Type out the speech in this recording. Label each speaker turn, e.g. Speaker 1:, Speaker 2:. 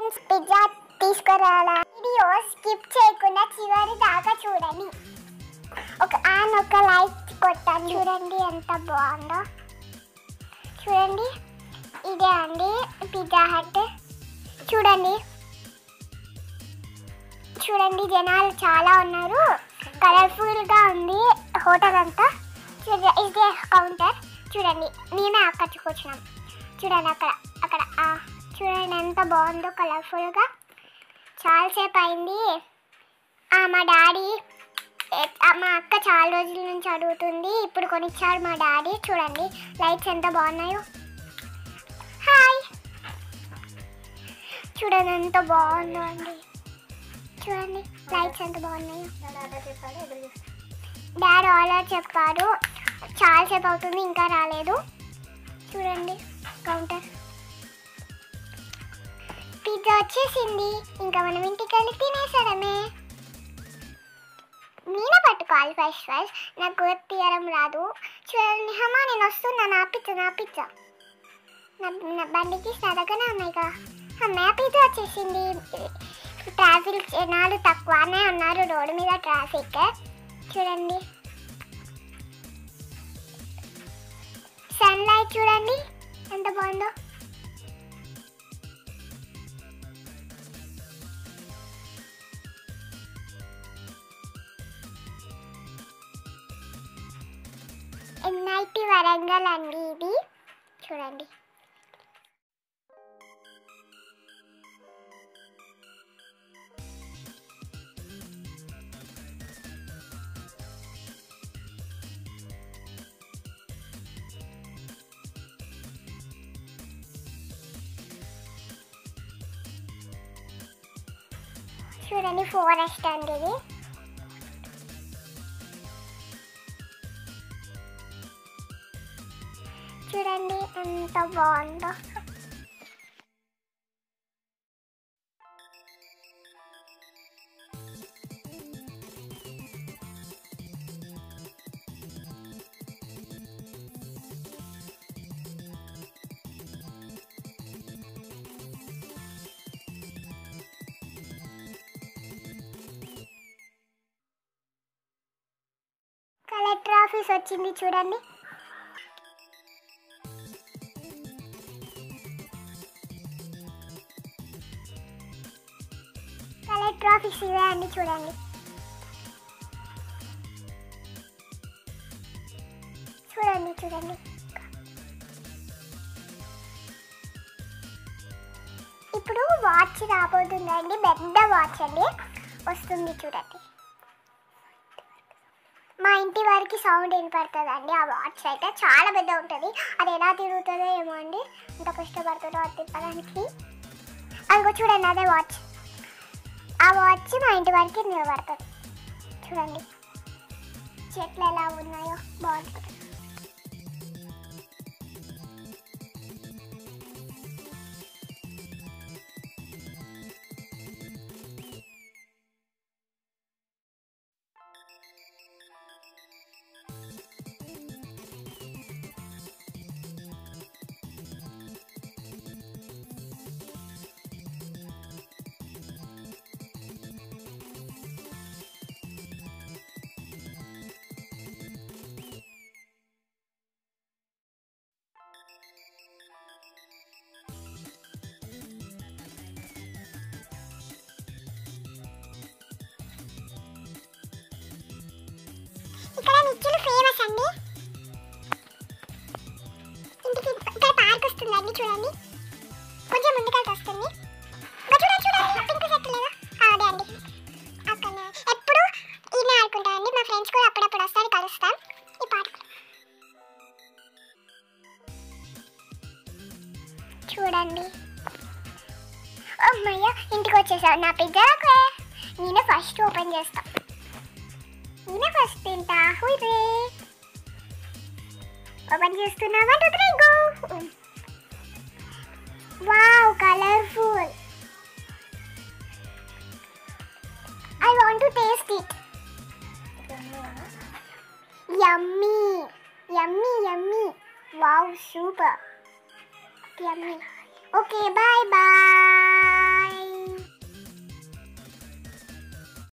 Speaker 1: Friends, pizza తీసుకురాలా. వీడియో స్కిప్ చేయకుండా చివరి దాకా చూడండి. ఒక లైక్ కొట్టండి. చూడండి ఎంత బాగుందో. చూడండి, ఇదే అండి పిజ్జా హట్. చూడండి చూడండి జనాలు చాలా ఉన్నారు. కలర్ఫుల్గా ఉంది హోటల్ అంతా. ఇదే కౌంటర్. చూడండి, మేమే అక్కడికొచ్చినాం. చూడండి అక్కడ చూడండి ఎంత బాగుందో కలర్ఫుల్గా. చాలాసేపు అయింది. మా డాడీ మా అక్క చాలా రోజుల నుంచి అడుగుతుంది. ఇప్పుడు కొనిచ్చాడు మా డాడీ. చూడండి లైట్స్ ఎంత బాగున్నాయో. హాయ్, చూడండి ఎంత బాగుందో అండి. చూడండి లైట్స్ ఎంత బాగున్నాయో. డాడీ ఆర్డర్ చెప్పాడు. చాలాసేపు అవుతుంది, ఇంకా రాలేదు. చూడండి కౌంటర్. పిజ్జా వచ్చేసింది. ఇంకా మనం ఇంటికి వెళ్ళి తినేసడమే. నేనే పట్టుకోవాలి ఫస్ట్. నాకు తీయడం రాదు. చూడండి, అమ్మా నేను వస్తున్నా. నా పిజ్జా నా బండికి సరగానే ఉన్నాయి కదా. అమ్మాయి పిజ్జా వచ్చేసింది. ట్రాఫిక్ జనాలు తక్కువనే ఉన్నారు రోడ్డు మీద. ట్రాఫిక్ చూడండి. సన్లైట్ చూడండి ఎంత బాగుందో. ఎన్ఐటి వరంగల్ అండి ఇది. చూడండి చూడండి ఫారెస్ట్ అండి ఇది. చూడండి ఎంత బాగుందో. కలెక్టర్ ఆఫీస్ వచ్చింది చూడండి. కలెక్టర్ ఆఫీస్ ఇవే అండి. చూడండి ఇప్పుడు వాచ్ రాబోతుందండి. పెద్ద వాచ్ అండి వస్తుంది. చూడండి మా ఇంటి వరకు సౌండ్ వినపడుతుందండి. ఆ వాచ్ అయితే చాలా పెద్ద ఉంటుంది. అది ఎలా తిరుగుతుందో ఏమో అండి. ఎంత కష్టపడుతుందో అది తిప్పడానికి. అదిగో చూడండి అదే వాచ్. ఆ వాచ్ మా ఇంటి వరకు నిలబడుతుంది. చూడండి చెట్లు ఎలా ఉన్నాయో బాగుంటుంది. ఇక్కడ నిచ్చెలు ఫేమస్ అండి. ఇంటికి ఇక్కడ పార్క్ వస్తుందండి. చూడండి కొంచెం ముందుకెళ్తే వస్తుంది. చూడండి పింక్ సెట్ లేదా అదే అండి. అక్కడ ఎప్పుడు ఈయన ఆడుకుంటా అండి. మా ఫ్రెండ్స్ కూడా అప్పుడప్పుడు వస్తారు, కలుస్తాం ఈ పార్క్. చూడండి అమ్మయ్య ఇంటికి వచ్చేసాను. నా పిజ్జా నేనే ఫస్ట్ ఓపెన్ చేస్తా. నేనే ఫస్ట్ తింటా. హుర్రే ఓపెన్ చేస్తున్నా. 1 2 3 go. Wow colourful. I want to taste it. Yummy. Wow, super. Yummy. Okay, bye bye.